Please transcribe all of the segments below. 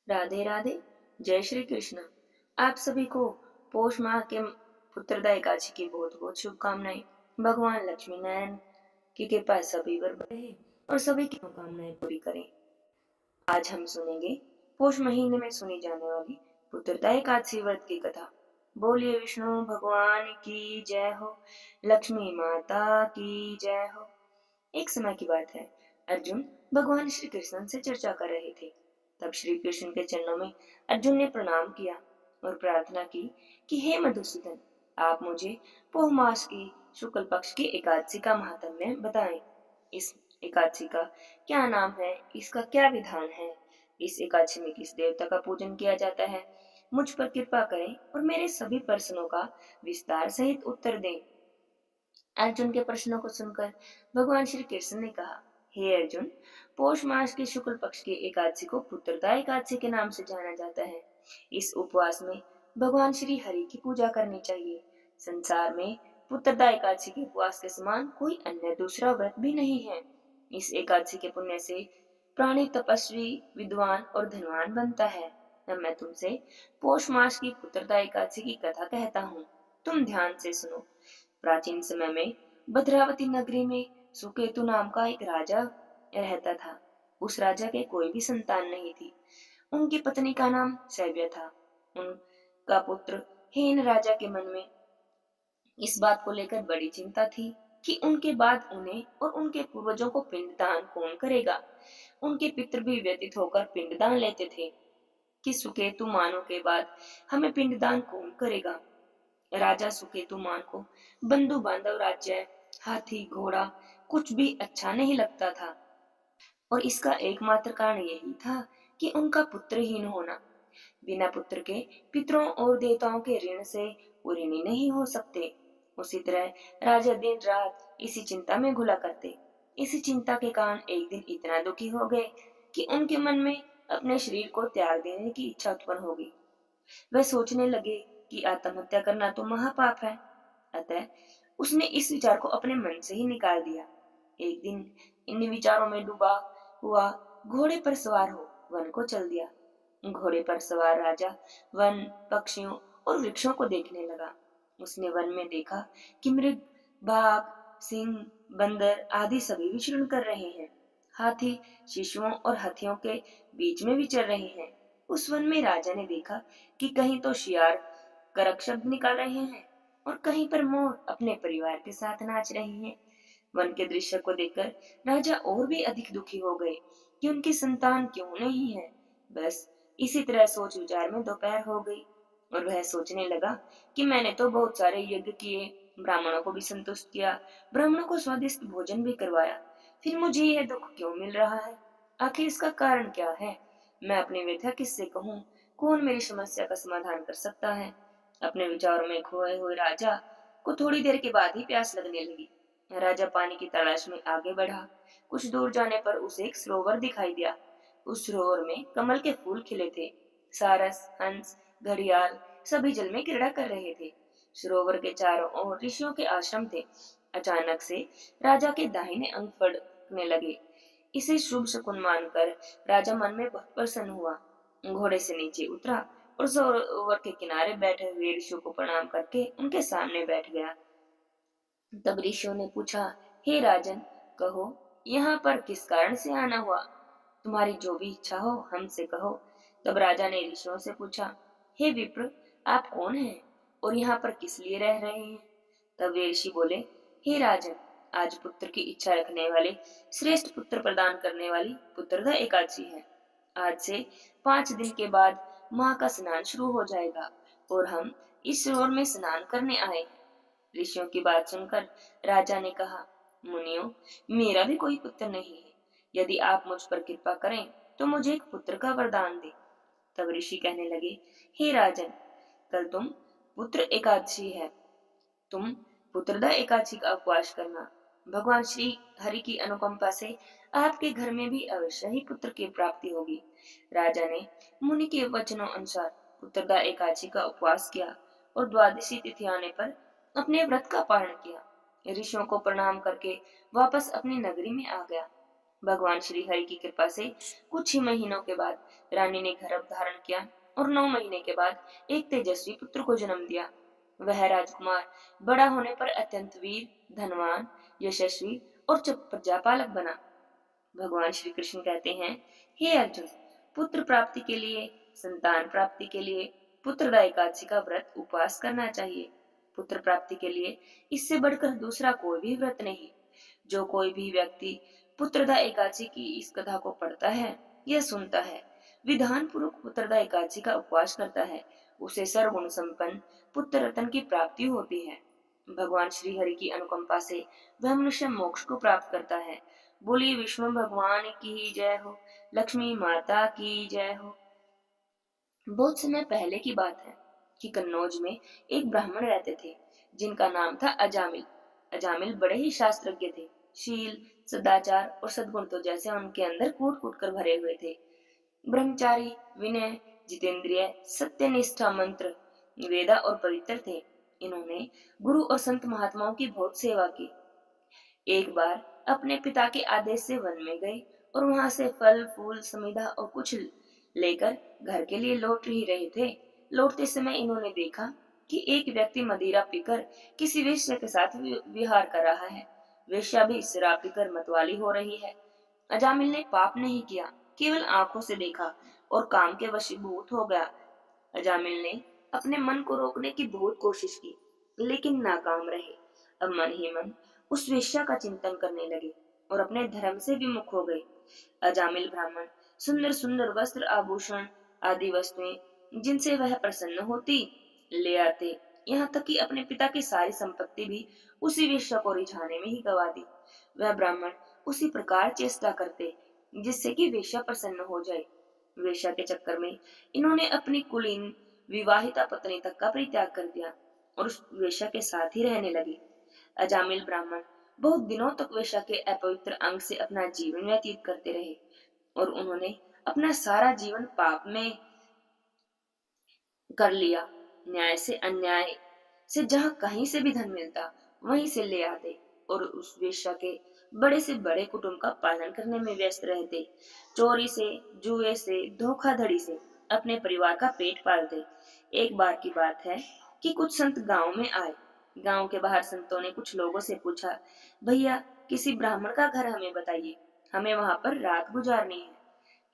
राधे राधे। जय श्री कृष्ण। आप सभी को पौष माह के पुत्रदा एकादशी की बहुत बहुत शुभकामनाएं। भगवान लक्ष्मी नारायण की कृपा सभी पर रहे और सभी की मनोकामनाएं पूरी करें। आज हम सुनेंगे पौष महीने में सुनी जाने वाली पुत्रदा एकादशी व्रत की कथा। बोलिए विष्णु भगवान की जय हो, लक्ष्मी माता की जय हो। एक समय की बात है, अर्जुन भगवान श्री कृष्ण से चर्चा कर रहे थे। तब श्री कृष्ण के चरणों में अर्जुन ने प्रणाम किया और प्रार्थना की कि हे मधुसूदन, आप मुझे पौष मास की शुक्ल पक्ष की एकादशी का महात्म्य बताएं। इस एकादशी का क्या नाम है, इसका क्या विधान है, इस एकादशी में किस देवता का पूजन किया जाता है। मुझ पर कृपा करें और मेरे सभी प्रश्नों का विस्तार सहित उत्तर दें। अर्जुन के प्रश्नों को सुनकर भगवान श्री कृष्ण ने कहा, हे अर्जुन, पौष मास के शुक्ल पक्ष की एकादशी को पुत्रदा एकादशी के नाम से जाना जाता है। इस उपवास में भगवान श्री हरि की पूजा करनी चाहिए। संसार में पुत्रदा एकादशी के उपवास के समान कोई अन्य दूसरा व्रत भी नहीं है। इस एकादशी के पुण्य से प्राणी तपस्वी, विद्वान और धनवान बनता है। अब मैं तुमसे पौष मास की पुत्रदा एकादशी की कथा कहता हूँ। तुम ध्यान से सुनो। प्राचीन समय में भद्रावती नगरी में सुकेतु नाम का एक राजा रहता था। उस राजा के कोई भी संतान नहीं थी। उनकी पत्नी का नाम सैव्य था। उनका पुत्र हेन राजा के मन में इस बात को लेकर बड़ी चिंता थी कि उनके बाद उन्हें और उनके पूर्वजों को पिंडदान कौन करेगा। उनके पितृ भी व्यतीत होकर पिंडदान लेते थे कि सुकेतु मानो के बाद हमें पिंडदान कौन करेगा। राजा सुकेतुमान को बंधु बांधव राज्य, हाथी घोड़ा कुछ भी अच्छा नहीं लगता था और इसका एकमात्र कारण यही था कि उनका पुत्रहीन होना। बिना पुत्र के पितरों और देवताओं के ऋण से वो ऋणी नहीं हो सकते। उसी तरह राजा दिन रात इसी चिंता में घुला करते। इसी चिंता के कारण एक दिन इतना दुखी हो गए कि उनके मन में अपने शरीर को त्याग देने की इच्छा उत्पन्न हो गई। वह सोचने लगे कि आत्महत्या करना तो महापाप है। अतः उसने इस विचार को अपने मन से ही निकाल दिया। एक दिन इन विचारों में डूबा हुआ घोड़े पर सवार हो वन को चल दिया। घोड़े पर सवार राजा वन, पक्षियों और वृक्षों को देखने लगा। उसने वन में देखा कि मृग, बाघ, सिंह, बंदर आदि सभी विचरण कर रहे हैं। हाथी शिशुओं और हाथियों के बीच में विचर रहे हैं। उस वन में राजा ने देखा कि कहीं तो शियार करक शब्द निकाल रहे हैं और कहीं पर मोर अपने परिवार के साथ नाच रहे हैं। वन के दृश्य को देखकर राजा और भी अधिक दुखी हो गए कि उनकी संतान क्यों नहीं है। बस इसी तरह सोच विचार में दोपहर हो गई और वह सोचने लगा कि मैंने तो बहुत सारे यज्ञ किए, ब्राह्मणों को भी संतुष्ट किया, ब्राह्मणों को स्वादिष्ट भोजन भी करवाया, फिर मुझे यह दुख क्यों मिल रहा है। आखिर इसका कारण क्या है। मैं अपनी व्यथा किससे कहूँ। कौन मेरी समस्या का समाधान कर सकता है। अपने विचारों में खोए हुए राजा को थोड़ी देर के बाद ही प्यास लगने लगी। राजा पानी की तलाश में आगे बढ़ा। कुछ दूर जाने पर उसे एक सरोवर दिखाई दिया। उस सरोवर में कमल के फूल खिले थे। सारस, हंस, घड़ियाल सभी जल में क्रीड़ा कर रहे थे। सरोवर के चारों ओर ऋषियों के आश्रम थे। अचानक से राजा के दाहिने अंग फड़कने लगे। इसे शुभ शकुन मानकर राजा मन में बहुत प्रसन्न हुआ। घोड़े से नीचे उतरा और सरोवर के किनारे बैठे हुए ऋषियों को प्रणाम करके उनके सामने बैठ गया। तब ऋषियों ने पूछा, हे राजन, कहो यहाँ पर किस कारण से आना हुआ। तुम्हारी जो भी इच्छा हो हमसे कहो। तब राजा ने ऋषियों से पूछा, हे विप्र, आप कौन हैं और यहाँ पर किस लिए रह रहे हैं। तब वे ऋषि बोले, हे राजन, आज पुत्र की इच्छा रखने वाले, श्रेष्ठ पुत्र प्रदान करने वाली पुत्रदा एकादशी है। आज से 5 दिन के बाद माँ का स्नान शुरू हो जाएगा और हम इस सरोवर में स्नान करने आए हैं। ऋषियों की बात सुनकर राजा ने कहा, मुनियों, मेरा भी कोई पुत्र नहीं है। यदि आप मुझ पर कृपा करें तो मुझे एक पुत्र का वरदान दे। तब ऋषि कहने लगे, हे राजन, कल तुम पुत्र एकादशी है। तुम पुत्रदा एकादशी का उपवास करना। भगवान श्री हरि की अनुकंपा से आपके घर में भी अवश्य ही पुत्र की प्राप्ति होगी। राजा ने मुनि के वचनों अनुसार पुत्रदा एकादशी का उपवास किया और द्वादशी तिथि आने पर अपने व्रत का पालन किया। ऋषियों को प्रणाम करके वापस अपनी नगरी में आ गया। भगवान श्री हरि की कृपा से कुछ ही महीनों के बाद रानी ने गर्भ धारण किया और 9 महीने के बाद एक तेजस्वी पुत्र को जन्म दिया। वह राजकुमार बड़ा होने पर अत्यंत वीर, धनवान, यशस्वी और प्रजापालक बना। भगवान श्री कृष्ण कहते हैं, हे अर्जुन, पुत्र प्राप्ति के लिए, संतान प्राप्ति के लिए पुत्रदा एकादशी का व्रत उपवास करना चाहिए। पुत्र प्राप्ति के लिए इससे बढ़कर दूसरा कोई भी व्रत नहीं। जो कोई भी व्यक्ति पुत्रदा एकादशी की इस कथा को पढ़ता है या सुनता है, विधान पूर्वक पुत्रदा एकादशी का उपवास करता है, उसे सर्वगुण संपन्न पुत्र रत्न की प्राप्ति होती है। भगवान श्री हरि की अनुकंपा से वह मनुष्य मोक्ष को प्राप्त करता है। बोलिए विष्णु भगवान की जय हो, लक्ष्मी माता की जय हो। बहुत समय पहले की बात है कि कन्नौज में एक ब्राह्मण रहते थे जिनका नाम था अजामिल। अजामिल बड़े ही शास्त्रज्ञ थे। शील, सदाचार और सद्गुण तो जैसे उनके अंदर कूट कूट कर भरे हुए थे। ब्रह्मचारी, विनय, जितेंद्रिय, सत्यनिष्ठा, मंत्र, वेदा और पवित्र थे। इन्होंने गुरु और संत महात्माओं की बहुत सेवा की। एक बार अपने पिता के आदेश से वन में गए और वहां से फल फूल समिधा और कुछ लेकर घर के लिए लौट ही रहे थे। लौटते समय इन्होंने देखा कि एक व्यक्ति मदिरा पीकर किसी वेश्या के साथ विहार कर रहा है। वेश्या भी शराब पीकर मतवाली हो रही है। अजामिल ने पाप नहीं किया, केवल आंखों से देखा और काम के वशीभूत हो गया। अजामिल ने अपने मन को रोकने की बहुत कोशिश की, लेकिन नाकाम रहे। अब मन ही मन उस वेश्या का चिंतन करने लगे और अपने धर्म से विमुख हो गए। अजामिल ब्राह्मण सुंदर सुंदर वस्त्र, आभूषण आदि वस्तुएं जिनसे वह प्रसन्न होती ले आते, यहाँ तक कि अपने पिता की सारी संपत्ति भी उसी वेश्या को रिझाने में ही गवा दी। वह ब्राह्मण उसी प्रकार चेष्टा करते जिससे कि वेश्या प्रसन्न हो जाए। वेश्या के चक्कर में इन्होंने अपनी कुलीन विवाहिता पत्नी तक का परित्याग कर दिया और उस वेश्या के साथ ही रहने लगे। अजामिल ब्राह्मण बहुत दिनों तक वेश्या के अपवित्र अंग से अपना जीवन व्यतीत करते रहे और उन्होंने अपना सारा जीवन पाप में कर लिया। न्याय से अन्याय से जहां कहीं से भी धन मिलता वहीं से ले आते और उस वेश्या के बड़े से बड़े कुटुंब का पालन करने में व्यस्त रहते। चोरी से, जुए से, धोखाधड़ी से अपने परिवार का पेट पालते। एक बार की बात है कि कुछ संत गांव में आए। गांव के बाहर संतों ने कुछ लोगों से पूछा, भैया किसी ब्राह्मण का घर हमें बताइए, हमें वहां पर रात गुजारनी है।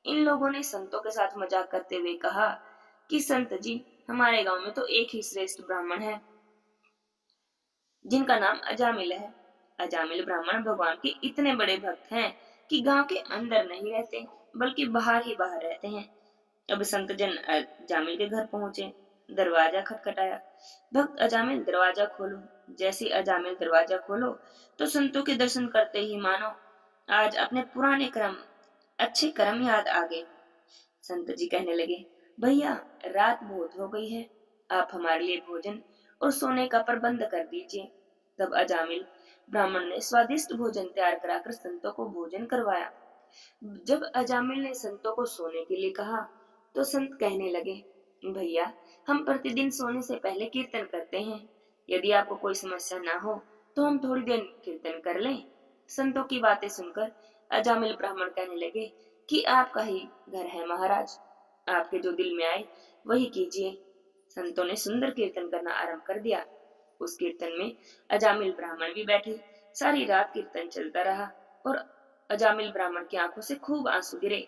इन लोगों ने संतों के साथ मजाक करते हुए कहा कि संत जी, हमारे गांव में तो एक ही श्रेष्ठ ब्राह्मण है जिनका नाम अजामिल है। अजामिल ब्राह्मण भगवान के इतने बड़े भक्त हैं कि गांव के अंदर नहीं रहते बल्कि बाहर ही बाहर रहते हैं। अब संत जन अजामिल के घर पहुंचे। दरवाजा खटखटाया। भक्त अजामिल दरवाजा खोलो। जैसे अजामिल दरवाजा खोलो तो संतों के दर्शन करते ही मानो आज अपने पुराने कर्म, अच्छे कर्म याद आ गए। संत जी कहने लगे, भैया रात बहुत हो गई है, आप हमारे लिए भोजन और सोने का प्रबंध कर दीजिए। तब अजामिल ब्राह्मण ने स्वादिष्ट भोजन तैयार कराकर संतों को भोजन करवाया। जब अजामिल ने संतों को सोने के लिए कहा तो संत कहने लगे, भैया हम प्रतिदिन सोने से पहले कीर्तन करते हैं, यदि आपको कोई समस्या ना हो तो हम थोड़ी देर कीर्तन कर लें। संतों की बातें सुनकर अजामिल ब्राह्मण कहने लगे कि आपका ही घर है महाराज, आपके जो दिल में आए वही कीजिए। संतों ने सुंदर कीर्तन करना आरंभ कर दिया। उस कीर्तन में अजामिल ब्राह्मण भी बैठे। सारी रात कीर्तन चलता रहा और अजामिल ब्राह्मण की आंखों से खूब आंसू गिरे,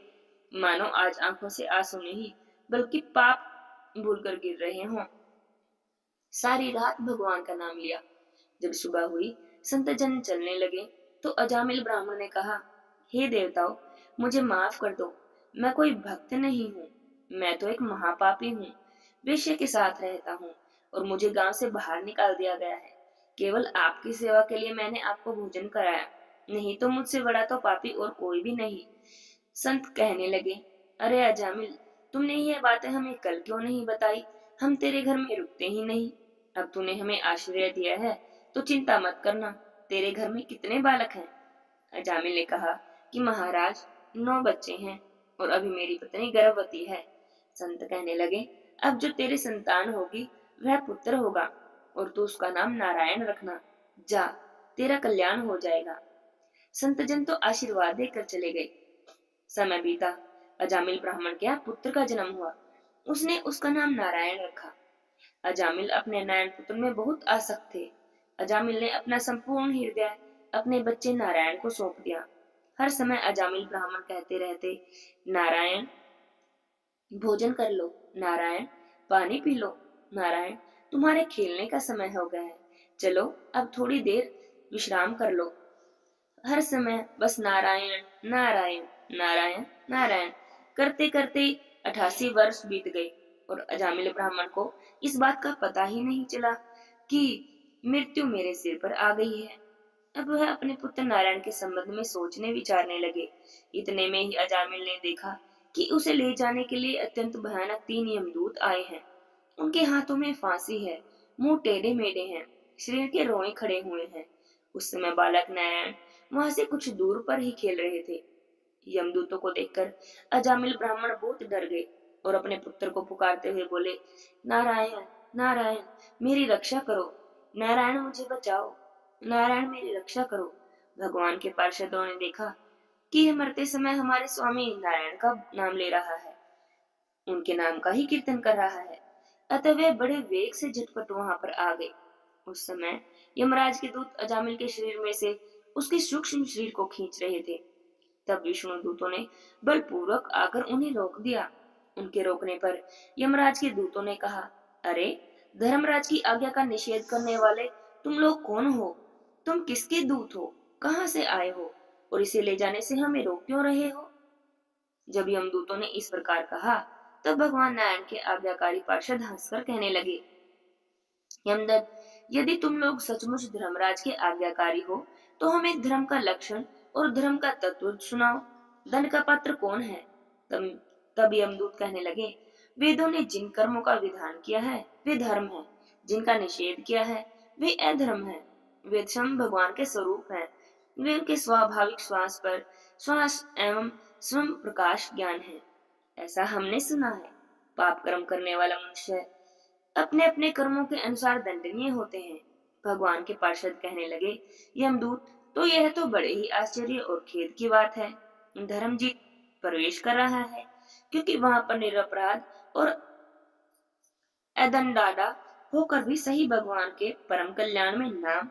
मानो आज आंखों से आंसू नहीं बल्कि पाप भूलकर गिर रहे हों। सारी रात भगवान का नाम लिया। जब सुबह हुई, संत जन चलने लगे तो अजामिल ब्राह्मण ने कहा, हे देवताओं, मुझे माफ कर दो, मैं कोई भक्त नहीं हूँ, मैं तो एक महापापी हूँ, वेश्या के साथ रहता हूँ और मुझे गांव से बाहर निकाल दिया गया है। केवल आपकी सेवा के लिए मैंने आपको भोजन कराया, नहीं तो मुझसे बड़ा तो पापी और कोई भी नहीं। संत कहने लगे, अरे अजामिल, तुमने ये बातें हमें कल क्यों नहीं बताई? हम तेरे घर में रुकते ही नहीं। अब तूने हमें आश्रय दिया है तो चिंता मत करना। तेरे घर में कितने बालक हैं? अजामिल ने कहा कि महाराज 9 बच्चे हैं और अभी मेरी पत्नी गर्भवती है। संत कहने लगे, अब जो तेरी संतान होगी वह पुत्र होगा और तू उसका नाम नारायण रखना। जा, तेरा कल्याण हो जाएगा। संतजन तो आशीर्वाद देकर चले गए। समय बीता। अजामिल ब्राह्मण के यहाँ पुत्र का जन्म हुआ। उसने उसका नाम नारायण रखा। अजामिल अपने नारायण पुत्र में बहुत आसक्त थे। अजामिल ने अपना संपूर्ण हृदय अपने बच्चे नारायण को सौंप दिया। हर समय अजामिल ब्राह्मण कहते रहते, नारायण भोजन कर लो, नारायण पानी पी लो, नारायण तुम्हारे खेलने का समय हो गया है, चलो अब थोड़ी देर विश्राम कर लो। हर समय बस नारायण नारायण नारायण नारायण करते करते 88 वर्ष बीत गए और अजामिल ब्राह्मण को इस बात का पता ही नहीं चला कि मृत्यु मेरे सिर पर आ गई है। अब वह अपने पुत्र नारायण के संबंध में सोचने विचारने लगे। इतने में ही अजामिल ने देखा कि उसे ले जाने के लिए अत्यंत भयानक 3 यमदूत आए हैं। उनके हाथों में फांसी है, मुंह टेढ़े मेढ़े हैं, शरीर के रोए खड़े हुए हैं। उस समय बालक नारायण वहां से कुछ दूर पर ही खेल रहे थे। यमदूतों को देखकर अजामिल ब्राह्मण बहुत डर गए और अपने पुत्र को पुकारते हुए बोले, नारायण नारायण मेरी रक्षा करो, नारायण मुझे बचाओ, नारायण मेरी रक्षा करो। भगवान के पार्षदों ने देखा कि यह मरते समय हमारे स्वामी नारायण का नाम ले रहा है, उनके नाम का ही कीर्तन कर रहा है, अतः वे बड़े वेग से झटपट वहां पर आ गए। उस समय यमराज के दूत अजामिल के शरीर में से उसके सूक्ष्म शरीर को खींच रहे थे। तब विष्णु दूतों ने बलपूर्वक आकर उन्हें रोक दिया। उनके रोकने पर यमराज के दूतों ने कहा, अरे धर्मराज की आज्ञा का निषेध करने वाले तुम लोग कौन हो? तुम किसके दूत हो? कहां से आए हो? और इसे ले जाने से हमें रोक क्यों रहे हो? जब यमदूतों ने इस प्रकार कहा, तब भगवान नारायण के आज्ञाकारी पार्षद हंसकर कहने लगे, यमदत्त, यदि तुम लोग सचमुच धर्मराज के आज्ञाकारी हो, तो हमें धर्म का लक्षण और धर्म का तत्व सुनाओ। दंड का पात्र कौन है? तब तब यमदूत कहने लगे, वेदों ने जिन कर्मों का विधान किया है वे धर्म है, जिनका निषेध किया है वे अधर्म है। वेद स्वयं भगवान के स्वरूप है, वे उनके स्वाभाविक श्वास पर श्वास एवं स्वयं प्रकाश ज्ञान है, ऐसा हमने सुना है। पाप कर्म करने वाला मनुष्य अपने अपने कर्मों के अनुसार दंडनीय होते हैं। भगवान के पार्षद कहने लगे, यमदूत, तो यह तो बड़े ही आश्चर्य और खेद की बात है। धर्मजीत प्रवेश कर रहा है, क्योंकि वहां पर निरपराध और अदंडाडा होकर भी सही भगवान के परम कल्याण में नाम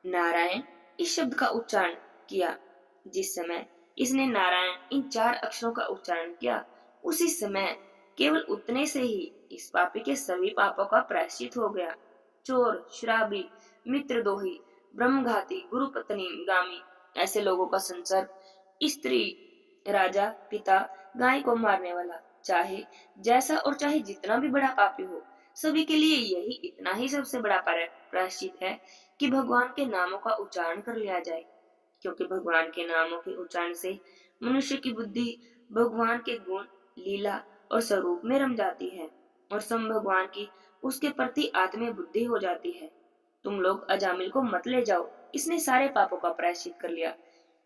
नारायण इस शब्द का उच्चारण किया। जिस समय इसने नारायण इन 4 अक्षरों का उच्चारण किया, उसी समय केवल उतने से ही इस पापी के सभी पापों का प्रायश्चित हो गया। चोर, शराबी, मित्रद्रोही, ब्रह्मघाती, गुरुपत्नी गामी ऐसे लोगों का संसर्ग, स्त्री, राजा, पिता, गाय को मारने वाला, चाहे जैसा और चाहे जितना भी बड़ा पापी हो, सभी के लिए यही इतना ही सबसे बड़ा प्रायश्चित है कि भगवान के नामों का उच्चारण कर लिया जाए, क्योंकि भगवान के नामों के उच्चारण से मनुष्य की बुद्धि भगवान के गुण, लीला और स्वरूप में रम जाती है और सम भगवान की उसके प्रति आत्मीय बुद्धि हो जाती है। तुम लोग अजामिल को मत ले जाओ, इसने सारे पापों का प्रायश्चित कर लिया,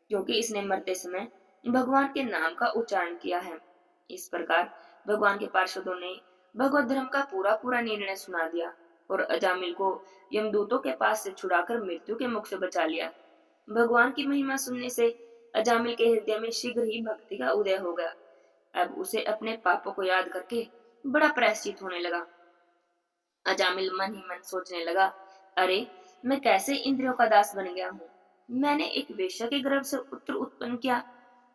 क्योंकि इसने मरते समय भगवान के नाम का उच्चारण किया है। इस प्रकार भगवान के पार्षदों ने भगवत धर्म का पूरा पूरा निर्णय सुना दिया और अजामिल को यमदूतों के पास से छुड़ाकर मृत्यु के मुख से बचा लिया। भगवान की महिमा सुनने से अजामिल के हृदय में शीघ्र ही भक्ति का उदय हो गया। अब उसे अपने पापों को याद करके बड़ा प्रायश्चित होने लगा। अजामिल मन ही मन सोचने लगा, अरे मैं कैसे इंद्रियों का दास बन गया हूँ। मैंने एक वेश्या के गर्भ से पुत्र उत्पन्न किया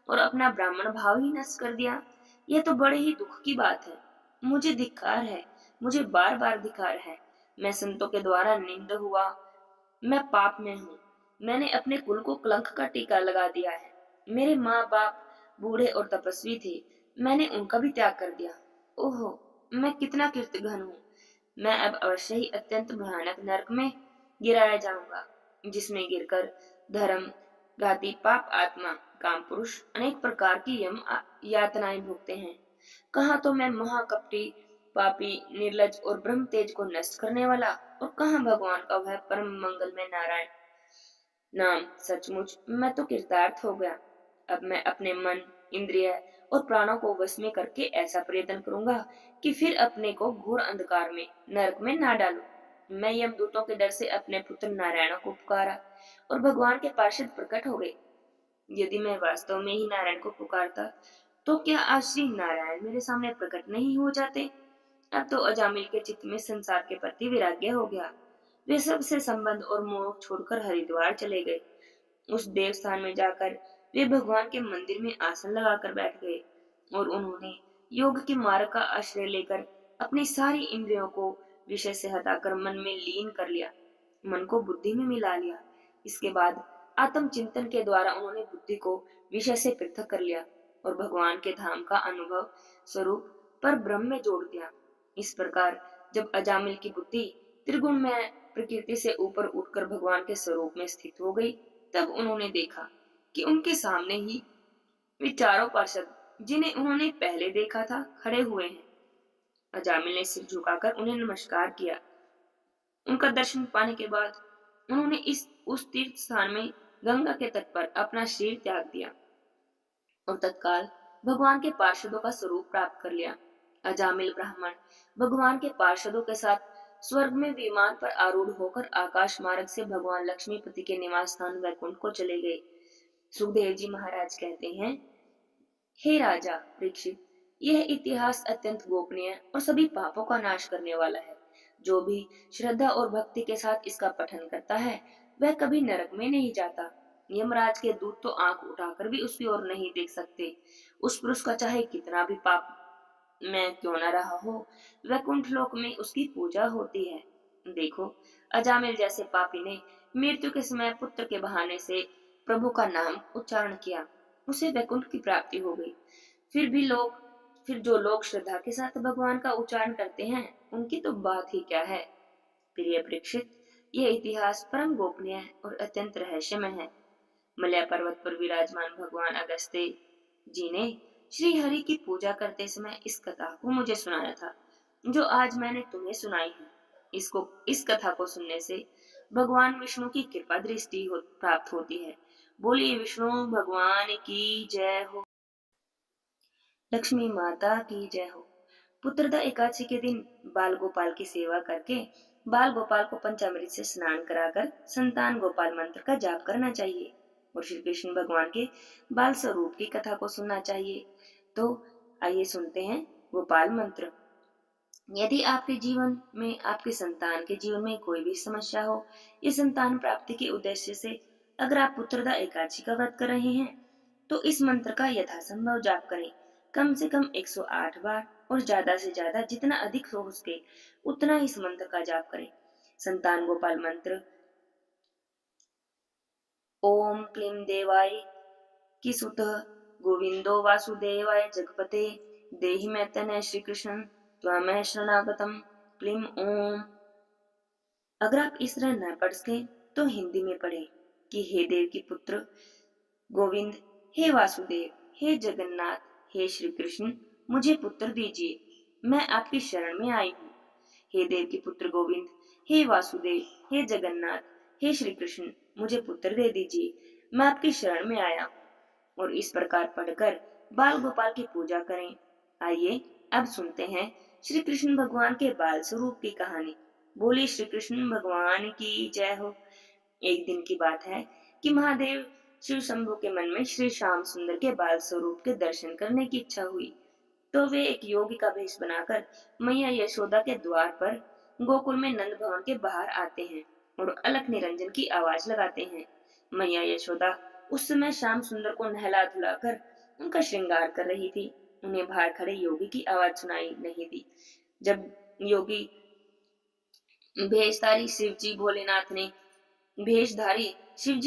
और अपना ब्राह्मण भाव ही नष्ट कर दिया। यह तो बड़े ही दुख की बात है। मुझे धिक्कार है, मुझे बार बार धिक्कार है। मैं संतों के द्वारा निंद हुआ, मैं पाप में हूँ। मैंने अपने कुल को कलंक का टीका लगा दिया है। मेरे माँ बाप बूढ़े और तपस्वी थे, मैंने उनका भी त्याग कर दिया। ओहो, मैं कितना कीर्तिघन हूँ। मैं अब अवश्य ही अत्यंत भयानक नरक में गिराया जाऊंगा, जिसमें गिरकर धर्म घाती पाप आत्मा काम पुरुष अनेक प्रकार की यातनाएं भोगते हैं। कहाँ तो मैं महाकपटी पापी निर्लज और ब्रह्म तेज को नष्ट करने वाला, और कहाँ भगवान का वह परम मंगल में नारायण नाम। सचमुच मैं तो कृतार्थ हो गया। अब मैं अपने मन, इंद्रिय और प्राणों को वश में करके ऐसा प्रयत्न करूंगा कि फिर अपने को घोर अंधकार में नरक में ना डालूं। मैं यमदूतों के डर से अपने पुत्र नारायण को पुकारा और भगवान के पार्षद प्रकट हो गए। यदि मैं वास्तव में ही नारायण को पुकारता, तो क्या आज श्री नारायण मेरे सामने प्रकट नहीं हो जाते? अब तो अजामिल के चित्त में संसार के प्रति वैराग्य हो गया। वे सबसे संबंध और मोह छोड़कर हरिद्वार चले गए। उस देवस्थान में जाकर वे भगवान के मंदिर में आसन लगाकर बैठ गए और उन्होंने योग के मार्ग का आश्रय लेकर अपनी सारी इंद्रियों को विषय से हटाकर मन में लीन कर लिया, मन को बुद्धि में मिला लिया। इसके बाद आत्म चिंतन के द्वारा उन्होंने बुद्धि को विषय से पृथक कर लिया और भगवान के धाम का अनुभव स्वरूप पर ब्रह्म में जोड़ दिया। इस प्रकार जब अजामिल की बुद्धि त्रिगुण में प्रकृति से ऊपर उठकर भगवान के स्वरूप में स्थित हो गई, तब उन्होंने देखा कि उनके सामने ही वे चारों पार्षद जिन्हें उन्होंने पहले देखा था खड़े हुए हैं। अजामिल ने सिर झुकाकर उन्हें नमस्कार किया। उनका दर्शन पाने के बाद उन्होंने उस तीर्थ स्थान में गंगा के तट पर अपना शरीर त्याग दिया और तत्काल भगवान के पार्षदों का स्वरूप प्राप्त कर लिया। अजामिल ब्राह्मण भगवान के पार्षदों के साथ स्वर्ग में विमान पर आरूढ़ होकर आकाश मार्ग से भगवान लक्ष्मीपति के निवास स्थान वैकुंठ को चले गए। सुखदेव जी महाराज कहते हैं, हे राजा परीक्षित, यह इतिहास अत्यंत गोपनीय और सभी पापों का नाश करने वाला है। जो भी श्रद्धा और भक्ति के साथ इसका पठन करता है, वह कभी नरक में नहीं जाता। यमराज के दूत तो आंख उठाकर भी उसकी ओर नहीं देख सकते। उस पुरुष का चाहे कितना भी पाप में क्यों न रहा हो, वैकुंठ लोक में उसकी पूजा होती है। देखो, अजामिल जैसे पापी ने मृत्यु के समय पुत्र के बहाने से प्रभु का नाम उच्चारण किया, उसे वैकुंठ की प्राप्ति हो गई। फिर जो लोग श्रद्धा के साथ भगवान का उच्चारण करते हैं, उनकी तो बात ही क्या है। प्रिय परीक्षित, यह इतिहास परम गोपनीय और अत्यंत रहस्यमय है। मलया पर्वत पर विराजमान भगवान अगस्त्य जी ने श्री हरि की पूजा करते समय इस कथा को मुझे सुनाया था, जो आज मैंने तुम्हें सुनाई है। इस कथा को सुनने से भगवान विष्णु की कृपा दृष्टि प्राप्त होती है। बोलिए विष्णु भगवान की जय हो। लक्ष्मी माता की जय हो। पुत्रदा एकादशी के दिन बाल गोपाल की सेवा करके बाल गोपाल को पंचामृत से स्नान कराकर संतान गोपाल मंत्र का जाप करना चाहिए और श्री कृष्ण भगवान के बाल स्वरूप की कथा को सुनना चाहिए। तो आइए सुनते हैं गोपाल मंत्र। यदि आपके जीवन में, आपके संतान के जीवन में कोई भी समस्या हो, या संतान प्राप्ति के उद्देश्य से अगर आप पुत्रदा एकादशी का व्रत कर रहे हैं, तो इस मंत्र का यथासंभव जाप करें, कम से कम 108 बार, और ज्यादा से ज्यादा जितना अधिक हो सके उतना इस मंत्र का जाप करें। संतान गोपाल मंत्र: ओम क्लीं देवाय की सुत गोविंदो वासुदेवाय जगपते देहि में तनय श्री कृष्ण त्वमेव शरणागतम क्लीं ओम। अगर आप इस तरह न पढ़ सके तो हिंदी में पढ़े कि हे देव की पुत्र गोविंद, हे वासुदेव, हे जगन्नाथ, हे श्री कृष्ण, मुझे पुत्र दीजिए, मैं आपकी शरण में आई हूँ। हे देव की पुत्र गोविंद, हे वासुदेव, हे जगन्नाथ, हे श्री कृष्ण, मुझे पुत्र दे दीजिए, मैं आपकी शरण में आया हूँ। और इस प्रकार पढ़कर बाल गोपाल की पूजा करें। आइए अब सुनते हैं श्री कृष्ण भगवान के बाल स्वरूप की कहानी। बोलिए श्री कृष्ण भगवान की जय हो। एक दिन की बात है कि महादेव शिव शंभु के मन में श्री श्याम सुंदर के बाल स्वरूप के दर्शन करने की इच्छा हुई, तो वे एक योगी का भेष बनाकर मैया यशोदा के द्वार पर गोकुल में नंद भवन के बाहर आते हैं और अलख निरंजन की आवाज लगाते हैं। मैया यशोदा उस समय श्याम सुंदर को नहला धुलाकर उनका श्रृंगार कर रही थी। उन्हें बाहर खड़े योगी की आवाज सुनाई नहीं दी। जब योगी भेषधारी शिव जी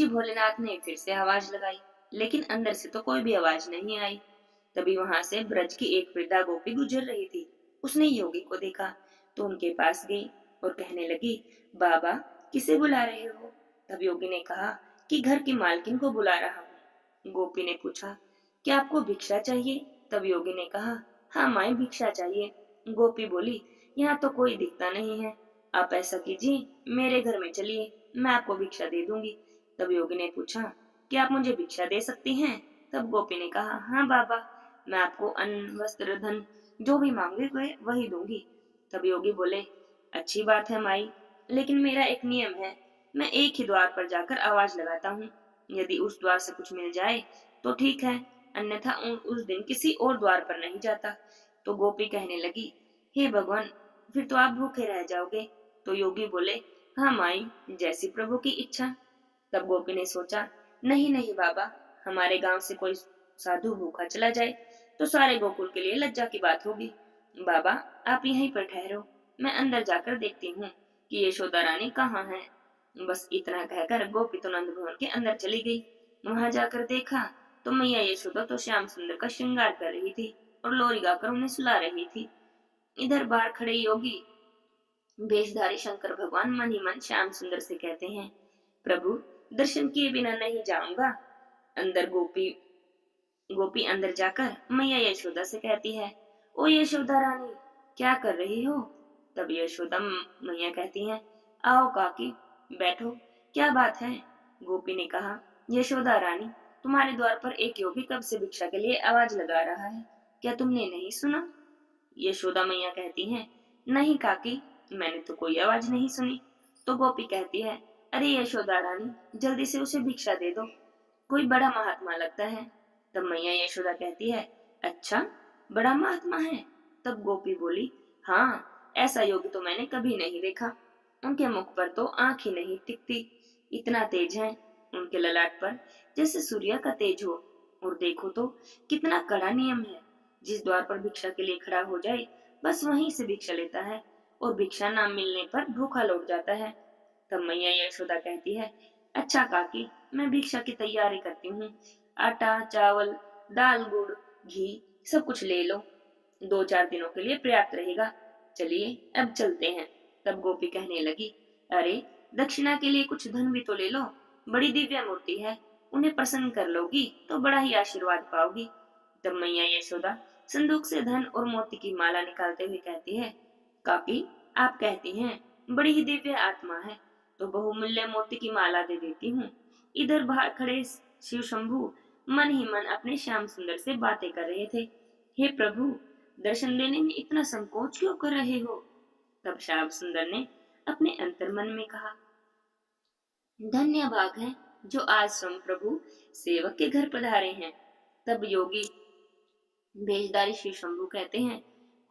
भोलेनाथ ने फिर से आवाज लगाई, लेकिन अंदर से तो कोई भी आवाज नहीं आई। तभी वहां से ब्रज की एक वृद्धा गोपी गुजर रही थी। उसने योगी को देखा तो उनके पास गई और कहने लगी, बाबा किसे बुला रहे हो? तब योगी ने कहा कि घर की मालकिन को बुला रहा हूँ। गोपी ने पूछा, क्या आपको भिक्षा चाहिए? तब योगी ने कहा, हाँ माई भिक्षा चाहिए। गोपी बोली, यहाँ तो कोई दिखता नहीं है, आप ऐसा कीजिए, मेरे घर में चलिए, मैं आपको भिक्षा दे दूंगी। तब योगी ने पूछा, क्या आप मुझे भिक्षा दे सकती हैं? तब गोपी ने कहा, हाँ बाबा, मैं आपको अन्न वस्त्र धन जो भी मांगे वही दूंगी। तब योगी बोले, अच्छी बात है माई, लेकिन मेरा एक नियम है, मैं एक ही द्वार पर जाकर आवाज लगाता हूँ, यदि उस द्वार से कुछ मिल जाए तो ठीक है, अन्यथा उस दिन किसी और द्वार पर नहीं जाता। तो गोपी कहने लगी, हे भगवान, फिर तो आप भूखे रह जाओगे। तो योगी बोले, हाँ माई, जैसी प्रभु की इच्छा। तब गोपी ने सोचा, नहीं नहीं बाबा, हमारे गांव से कोई साधु भूखा चला जाए तो सारे गोकुल के लिए लज्जा की बात होगी। बाबा, आप यहीं पर ठहरो, मैं अंदर जाकर देखती हूँ कि यशोदा रानी कहाँ है। बस इतना कहकर गोपी तो नंद भवन के अंदर चली गई। वहां जाकर देखा तो मैया यशोदा तो श्याम सुंदर का श्रृंगार कर रही थी और लोरी गाकर उन्हें सुला रही थी। इधर बाहर खड़े योगी वेशधारी शंकर भगवान मन ही मन श्याम सुंदर से कहते हैं, प्रभु, दर्शन किए बिना नहीं जाऊंगा। अंदर गोपी गोपी अंदर जाकर मैया यशोदा से कहती है, ओ यशोदा रानी, क्या कर रही हो। तब यशोदा मैया कहती हैं, आओ काकी, बैठो, क्या बात है। गोपी ने कहा, यशोदा रानी, तुम्हारे द्वार पर एक योगी कब से भिक्षा के लिए आवाज लगा रहा है, क्या तुमने नहीं सुना। यशोदा मैया कहती हैं, नहीं काकी, मैंने तो कोई आवाज नहीं सुनी। तो गोपी कहती है, अरे यशोदा रानी, जल्दी से उसे भिक्षा दे दो, कोई बड़ा महात्मा लगता है। तब मैया यशोदा कहती है, अच्छा, बड़ा महात्मा है। तब गोपी बोली, हाँ, ऐसा योगी तो मैंने कभी नहीं देखा। उनके मुख पर तो आंख ही नहीं टिकती, इतना तेज है उनके ललाट पर, जैसे सूर्य का तेज हो। और देखो तो कितना कड़ा नियम है, जिस द्वार पर भिक्षा के लिए खड़ा हो जाए बस वहीं से भिक्षा लेता है, और भिक्षा ना मिलने पर भूखा लौट जाता है। तब मैया यशोदा कहती है, अच्छा काकी, मैं भिक्षा की तैयारी करती हूँ, आटा, चावल, दाल, गुड़, घी सब कुछ ले लो, 2-4 दिनों के लिए पर्याप्त रहेगा। चलिए अब चलते हैं। तब गोपी कहने लगी, अरे, दक्षिणा के लिए कुछ धन भी तो ले लो, बड़ी दिव्य मूर्ति है, उन्हें प्रसन्न कर लोगी तो बड़ा ही आशीर्वाद पाओगी। तब मैया यशोदा संदूक से धन और मोती की माला निकालते हुए कहती है, काकी, आप कहती हैं बड़ी ही दिव्य आत्मा है, तो बहुमूल्य मोती की माला दे देती हूँ। इधर बाहर खड़े शिव शंभू मन ही मन अपने श्याम सुंदर से बातें कर रहे थे। हे प्रभु, दर्शन देने में इतना संकोच क्यों कर रहे हो। तब श्याम सुंदर ने अपने अंतर्मन में कहा, धन्य भाग है जो आज स्वयं प्रभु सेवक के घर पधारे हैं। तब योगी भेषधारी शिव शंभू कहते हैं,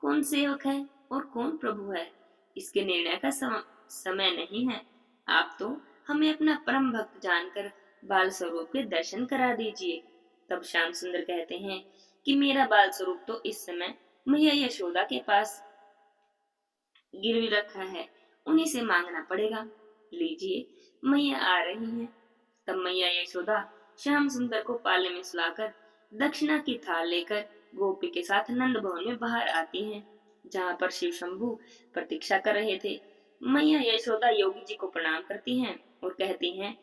कौन सेवक है और कौन प्रभु है, इसके निर्णय का समय नहीं है। आप तो हमें अपना परम भक्त जानकर बाल स्वरूप के दर्शन करा दीजिए। तब श्याम सुंदर कहते हैं कि मेरा बाल स्वरूप तो इस समय मैया यशोदा के पास गिरवी रखा है, उन्हीं से मांगना पड़ेगा। लीजिए, मैया आ रही हैं। तब मैया यशोदा श्याम सुंदर को पाले में सुलाकर दक्षिणा की थाल लेकर गोपी के साथ नंद भवन में बाहर आती हैं, जहाँ पर शिव शंभू प्रतीक्षा कर रहे थे। मैया यशोदा योगी जी को प्रणाम करती हैं और कहती हैं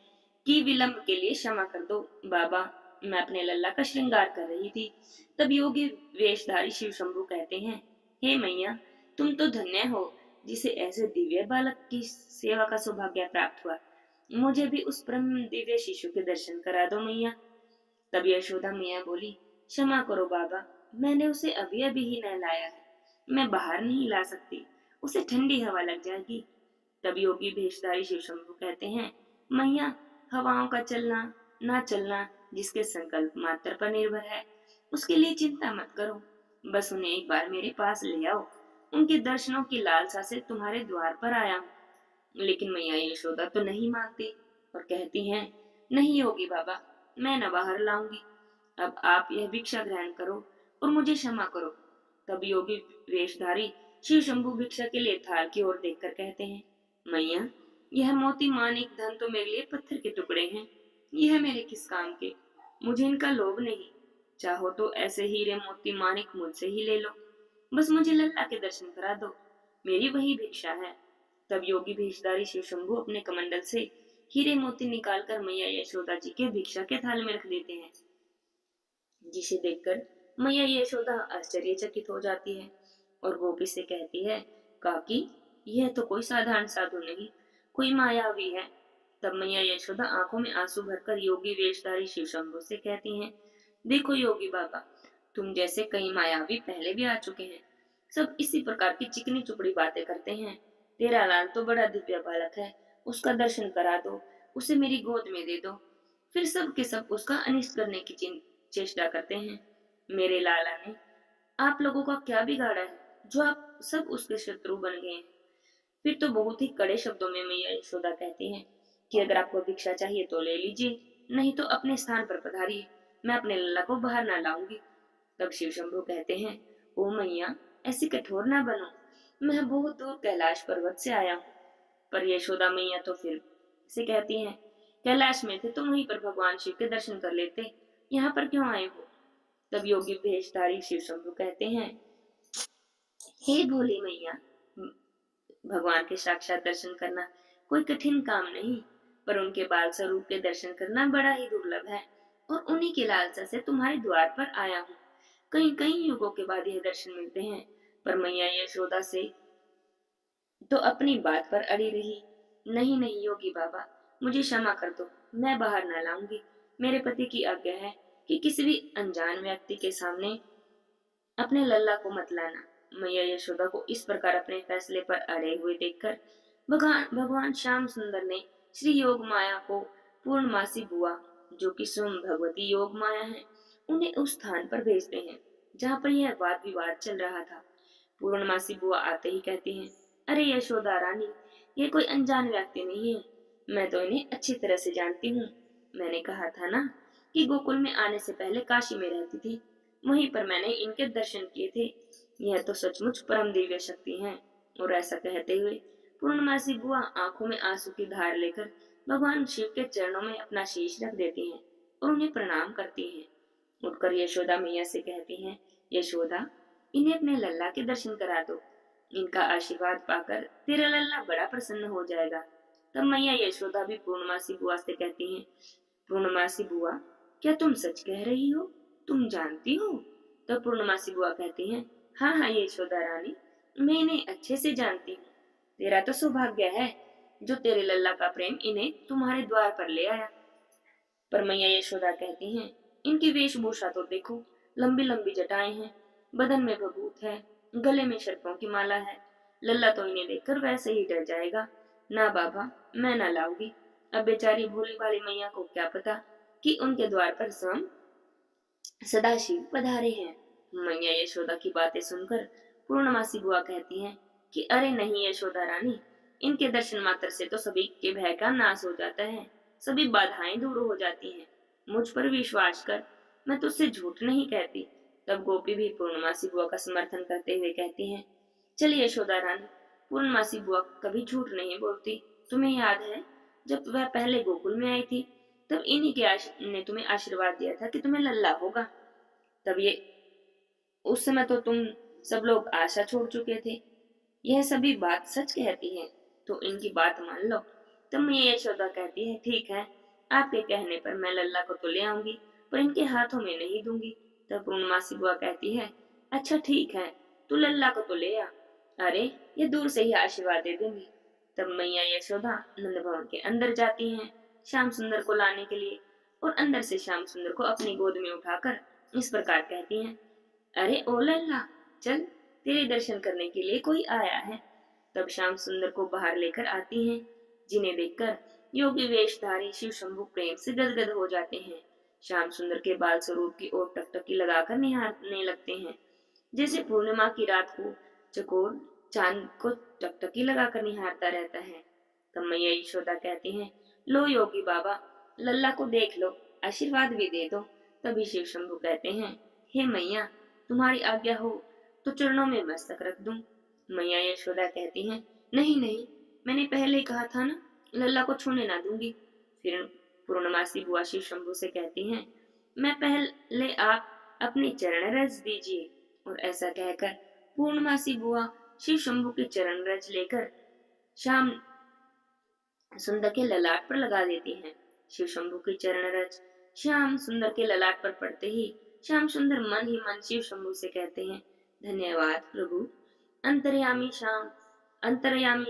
कि विलंब के लिए क्षमा कर दो बाबा, मैं अपने लल्ला का श्रृंगार कर रही थी। तब योगी वेशधारी शिव शंभू कहते हैं, हे मैया, तुम तो धन्य हो जिसे ऐसे दिव्य बालक की सेवा का सौभाग्य प्राप्त हुआ। मुझे भी उस परम दिव्य शिशु के दर्शन करा दो मैया। तब यशोदा मैया बोली, क्षमा करो बाबा, मैंने उसे अभी अभी ही नहलाया है, मैं बाहर नहीं ला सकती, उसे ठंडी हवा लग जाएगी। तब योगी भेषधारी शिव शंभू कहते हैं, मैया, हवाओं का चलना ना चलना जिसके संकल्प मात्र पर निर्भर है, उसके लिए चिंता मत करो, बस उन्हें एक बार मेरे पास ले आओ। उनके दर्शनों की लालसा से तुम्हारे द्वार पर आया हूँ। लेकिन मैया यशोदा तो नहीं मानती और कहती हैं, नहीं योगी बाबा, मैं न बाहर लाऊंगी, अब आप यह भिक्षा ग्रहण करो और मुझे क्षमा करो। तब योगी वेशधारी शिव शंभु भिक्षा के लिए थाल की ओर देखकर कहते हैं, मैया, यह मोती मानिक धन तो मेरे लिए पत्थर के टुकड़े हैं, यह मेरे किस काम के, मुझे इनका लोभ नहीं, चाहो तो ऐसे हीरे मोती मानिक मुझसे ही ले लो, बस मुझे लल्ला के दर्शन करा दो, मेरी वही भिक्षा है। तब योगी भेषधारी शिव शंभु अपने कमंडल से हीरे मोती निकालकर मैया यशोदा जी के भिक्षा के थाल में रख देते हैं, जिसे देखकर मैया यशोदा आश्चर्यचकित हो जाती है और गोपी से कहती है, काकी, यह तो कोई साधारण साधु नहीं, कोई मायावी है। तब मैया यशोदा आंखों में आंसू भरकर योगी वेशधारी शिव शंभु से कहती हैं, देखो योगी बाबा, तुम जैसे कई मायावी पहले भी आ चुके हैं, सब इसी प्रकार की चिकनी चुपड़ी बातें करते हैं। तेरा लाल तो बड़ा दिव्य बालक है, उसका दर्शन करा दो, उसे मेरी गोद में दे दो, फिर सब के सब उसका अनिष्ट करने की चेष्टा करते हैं। मेरे लाला ने आप लोगों का क्या बिगाड़ा है जो आप सब उसके शत्रु बन गए हैं? फिर तो बहुत ही कड़े शब्दों में मैया यशोदा कहती हैं कि अगर आपको भिक्षा चाहिए तो ले लीजिए, नहीं तो अपने स्थान पर पधारिए, मैं अपने लल्ला को बाहर ना लाऊंगी। तब शिव शंभु कहते हैं, ओ मैया, ऐसी कठोर ना बनो, मैं बहुत दूर कैलाश पर्वत से आया हूँ। पर यशोदा मैया तो फिर से कहती हैं, कैलाश में थे तो वहीं पर भगवान शिव के दर्शन कर लेते, यहाँ पर क्यों आए हो? तब योगी भेषधारी शिव शंभु कहते हैं, हे भोली मैया, भगवान के साक्षात दर्शन करना कोई कठिन काम नहीं, पर उनके बाल स्वरूप के दर्शन करना बड़ा ही दुर्लभ है, और उन्हीं की लालसा से तुम्हारे द्वार पर आया हूँ। कई कई युगों के बाद यह दर्शन मिलते हैं। पर मैया यशोदा से तो अपनी बात पर अड़ी रही। नहीं नहीं योगी बाबा, मुझे क्षमा कर दो, मैं बाहर ना लाऊंगी। मेरे पति की आज्ञा है कि किसी भी अनजान व्यक्ति के सामने अपने लल्ला को मत लाना। मैया यशोदा को इस प्रकार अपने फैसले पर अड़े हुए देखकर भगवान भगवान श्याम सुंदर ने श्री योग माया को पूर्णमासी बुआ, जो कि स्वयं भगवती योग माया है, उन्हें उस स्थान पर भेजते हैं जहाँ पर यह वाद विवाद चल रहा था। पूर्णमासी बुआ आते ही कहती हैं, अरे यशोदा रानी, ये कोई अनजान व्यक्ति नहीं है, मैं तो इन्हें अच्छी तरह से जानती हूँ। मैंने कहा था ना कि गोकुल में आने से पहले काशी में रहती थी, वहीं पर मैंने इनके दर्शन किए थे। यह तो सचमुच परम दिव्य शक्ति है। और ऐसा कहते हुए पूर्णमासी बुआ आंखों में आंसू की धार लेकर भगवान शिव के चरणों में अपना शीश रख देती हैं और उन्हें प्रणाम करती हैं। उठकर यशोदा मैया से कहती हैं, यशोदा, इन्हें अपने लल्ला के दर्शन करा दो, इनका आशीर्वाद पाकर तेरा लल्ला बड़ा प्रसन्न हो जाएगा। तब मैया यशोदा भी पूर्णमासी बुआ से कहती हैं, पूर्णमासी बुआ, क्या तुम सच कह रही हो? तुम जानती हो? तब पूर्णमासी बुआ कहती हैं, हाँ हाँ यशोदा रानी, मैं इन्हें अच्छे से जानती हूँ। तेरा तो सौभाग्य है जो तेरे लल्ला का प्रेम इन्हें तुम्हारे द्वार पर ले आया। पर मैया यशोदा कहती हैं, इनकी वेशभूषा तो देखो, लंबी लंबी जटाएं हैं, बदन में भभूत है, गले में सर्पों की माला है। लल्ला तो इन्हें देखकर वैसे ही डर जाएगा। ना बाबा, मैं ना लाऊंगी। अब बेचारी भोली भाली मैया को क्या पता कि उनके द्वार पर स्वयं सदाशिव पधारे हैं। मैया यशोदा की बातें सुनकर पूर्णमासी बुआ कहती हैं कि अरे नहीं यशोदा रानी, इनके दर्शन मात्र से तो सभी के भय का नाश हो जाता है, सभी बाधाएं दूर हो जाती हैं। मुझ पर विश्वास कर, मैं तुझसे झूठ नहीं कहती। तब गोपी भी पूर्णमासी बुआ का समर्थन करते हुए कहती हैं, चलिए यशोदा रानी, पूर्णमासी बुआ कभी झूठ नहीं बोलती। तुम्हें याद है जब वह पहले गोकुल में आई थी, तब इन्हीं के ने तुम्हें आशीर्वाद दिया था कि तुम्हें लल्ला होगा। तब ये उस समय तो तुम सब लोग आशा छोड़ चुके थे। यह सभी बात सच कहती है, तो इनकी बात मान लो। तब मैं यशोदा कहती है, ठीक है, आपके कहने पर मैं लल्ला को तो ले आऊंगी, पर इनके हाथों में नहीं दूंगी। तब पूर्णमासी बुआ कहती है, अच्छा ठीक है, तू लल्ला को तो ले आ, अरे ये दूर से ही आशीर्वाद दे देंगी। तब मैया यशोदा नंद भवन के अंदर जाती हैं श्याम सुंदर को लाने के लिए, और अंदर से श्याम सुंदर को अपनी गोद में उठाकर इस प्रकार कहती हैं, अरे ओ लल्ला, चल, तेरे दर्शन करने के लिए कोई आया है। तब श्याम सुंदर को बाहर लेकर आती हैं, जिन्हें देखकर योगी वेशधारी शिव शंभु प्रेम से गदगद हो जाते हैं। श्याम सुंदर के बाल स्वरूप की ओर टकटकी लगाकर निहारने लगते हैं, जैसे पूर्णिमा की रात को चकोर चांद को टकटकी लगाकर निहारता रहता है। तब मैया यशोदा कहती हैं, लो योगी बाबा, लल्ला को देख लो, आशीर्वाद भी दे दो। तभी शिव शंभु कहते हैं, हे मैया, तुम्हारी आज्ञा हो तो चरणों में मस्तक रख दूं। मैया यशोदा कहती हैं, नहीं नहीं, मैंने पहले ही कहा था ना, लल्ला को छूने ना दूंगी। फिर पूर्णमासी बुआ शिव शंभु से कहती हैं, मैं पहले आप अपने चरण रज दीजिए। और ऐसा कहकर पूर्णमासी बुआ शिव शंभु के चरण रज लेकर श्याम सुंदर के ललाट पर लगा देती हैं। शिव शंभु की चरण रज श्याम सुंदर के ललाट पर पड़ते ही श्याम सुंदर मन ही मन शिव शंभु से कहते हैं, धन्यवाद प्रभु। अंतर्यामी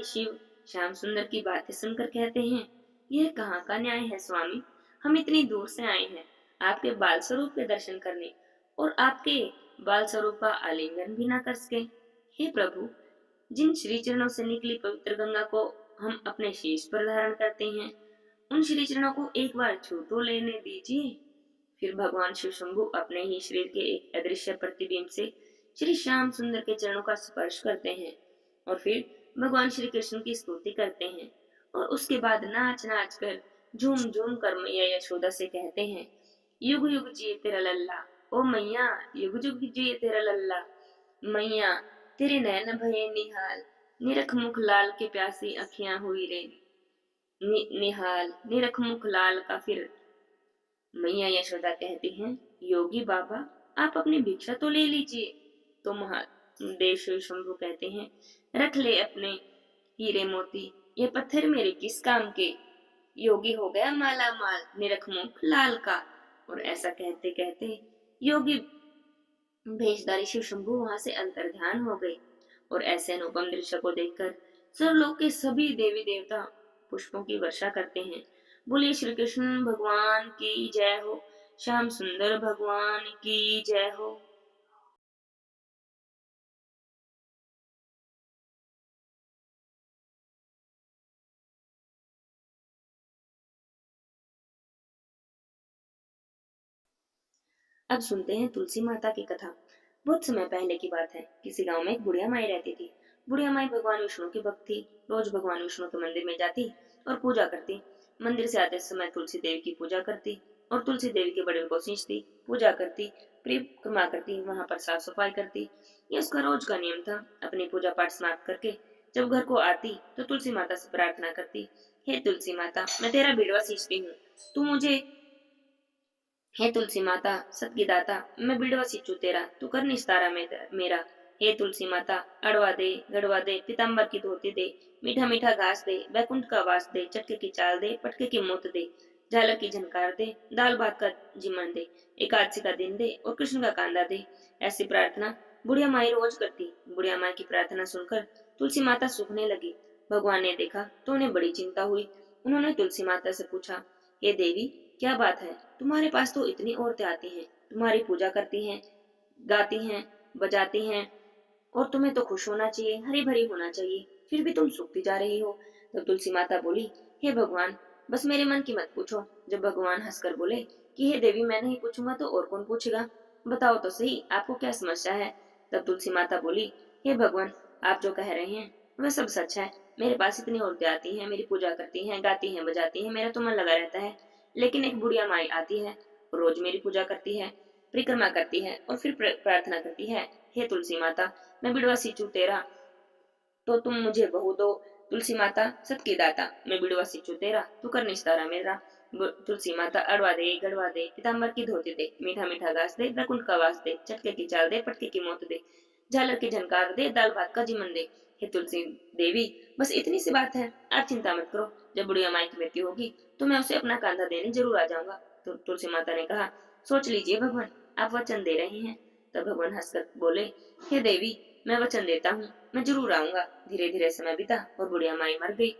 शिव श्याम सुंदर की बातें सुनकर कहते हैं, यह कहाँ का न्याय है स्वामी, हम इतनी दूर से आए हैं आपके बाल स्वरूप के दर्शन करने, और आपके बाल स्वरूप का आलिंगन भी न कर सके। हे प्रभु, जिन श्री चरणों से निकली पवित्र गंगा को हम अपने शीश पर धारण करते हैं, उन श्री चरणों को एक बार छू तो लेने दीजिए। फिर भगवान शिव शंभु अपने ही शरीर के एक अदृश्य प्रतिबिंब से श्री श्याम सुंदर के चरणों का स्पर्श करते हैं और फिर भगवान श्री कृष्ण की स्तुति करते हैं और उसके बाद नाच नाच कर झूम झूम कर मैया यशोदा से कहते हैं, युग युग जिए तेरा लल्ला, ओ मैया युग युग जिए तेरा लल्ला। मैया तेरे नैन भये निहाल, निरख मुख लाल के प्यासी अखियां हुई रे निहाल, निरख मुख लाल का। फिर मैया यशोदा कहती हैं, योगी बाबा आप अपनी भिक्षा तो ले लीजिए। तो महादेव शिव शंभु कहते हैं, रख ले अपने हीरे मोती, ये पत्थर मेरे किस काम के। योगी हो गया माला माल, निरख मुख लाल का। और ऐसा कहते कहते योगी भेषधारी शिव शंभु वहां से अंतर्ध्यान हो गए। और ऐसे अनुपम दृश्य को देखकर सर्वलोक के सभी देवी देवता पुष्पों की वर्षा करते हैं। बोलिए श्री कृष्ण भगवान की जय हो, श्याम सुंदर भगवान की जय हो। अब सुनते हैं तुलसी माता की कथा। बहुत समय पहले की बात है, किसी गांव में एक बुढ़िया माई रहती थी। बुढ़िया माई भगवान विष्णु की भक्त थी। रोज भगवान विष्णु के मंदिर में जाती और पूजा करती। मंदिर से आते समय तुलसी देवी की पूजा करती और तुलसी देवी के बड़े को सींचती, पूजा करती, परिक्रमा करती, वहां पर साफ सफाई करती। ये उसका रोज का नियम था। अपनी पूजा पाठ समाप्त करके जब घर को आती तो तुलसी माता से प्रार्थना करती, हे तुलसी माता मैं तेरा बेड़वा सींचती हूँ, तू मुझे, हे तुलसी माता सतगी दाता मैं बिड़वा सिचू तेरा, तू कर निस्तारा मेरा। हे तुलसी माता अड़वा दे, गड़वा दे, पीताम्बर की धोती दे, मीठा मीठा घास दे, बैकुंठ का वास दे, चटके की चाल दे, पटके की मूत दे, झालर की झनकार दे, दाल भात का जिमन दे, एकादशी का दिन दे और कृष्ण का कांदा दे। ऐसी प्रार्थना बुढ़िया माई रोज करती। बुढ़िया माई की प्रार्थना सुनकर तुलसी माता सूखने लगी। भगवान ने देखा तो उन्हें बड़ी चिंता हुई। उन्होंने तुलसी माता से पूछा, हे देवी क्या बात है, तुम्हारे पास तो इतनी औरतें आती हैं, तुम्हारी पूजा करती हैं, गाती हैं, बजाती हैं, और तुम्हें तो खुश होना चाहिए, हरी भरी होना चाहिए, फिर भी तुम सूखती जा रही हो। तब तुलसी माता बोली, हे भगवान बस मेरे मन की मत पूछो। जब भगवान हंसकर बोले कि हे देवी मैं नहीं पूछूंगा तो और कौन पूछेगा, बताओ तो सही आपको क्या समस्या है। तब तुलसी माता बोली, हे भगवान आप जो कह रहे हैं वह सब सच है। मेरे पास इतनी औरतें आती हैं, मेरी पूजा करती हैं, गाती हैं, बजाती हैं, मेरा तो मन लगा रहता है। लेकिन एक बुढ़िया माई आती है, रोज मेरी पूजा करती है, परिक्रमा करती है और फिर प्रार्थना करती है, हे तुलसी माता मैं बिड़वा सींचू तेरा, तो तुम मुझे बहू दो। तुलसी माता सत की दाता मैं बिड़वा सींचू तेरा, तू कर निस्तारा मेरा। तुलसी माता अड़वा दे, गड़वा दे, पीताम्बर की धोती दे, मीठा मीठा घास दे, बैकुंठ का वास दे, चटके की चाल दे, पटके की मौत दे, झालर की झनकार दे, दाल भात का जीवन दे। हे तुलसी देवी बस इतनी सी बात है, आप चिंता मत करो। जब बुढ़िया माई की मृत्यु होगी तो मैं उसे अपना कांधा देने जरूर आ जाऊंगा। तो तुलसी माता ने कहा, सोच लीजिए भगवान आप वचन दे रहे हैं। तब भगवान हंसकर बोले, हे देवी मैं वचन देता हूँ, मैं जरूर आऊंगा। धीरे धीरे समय बीता और बुढ़िया माई मर गई।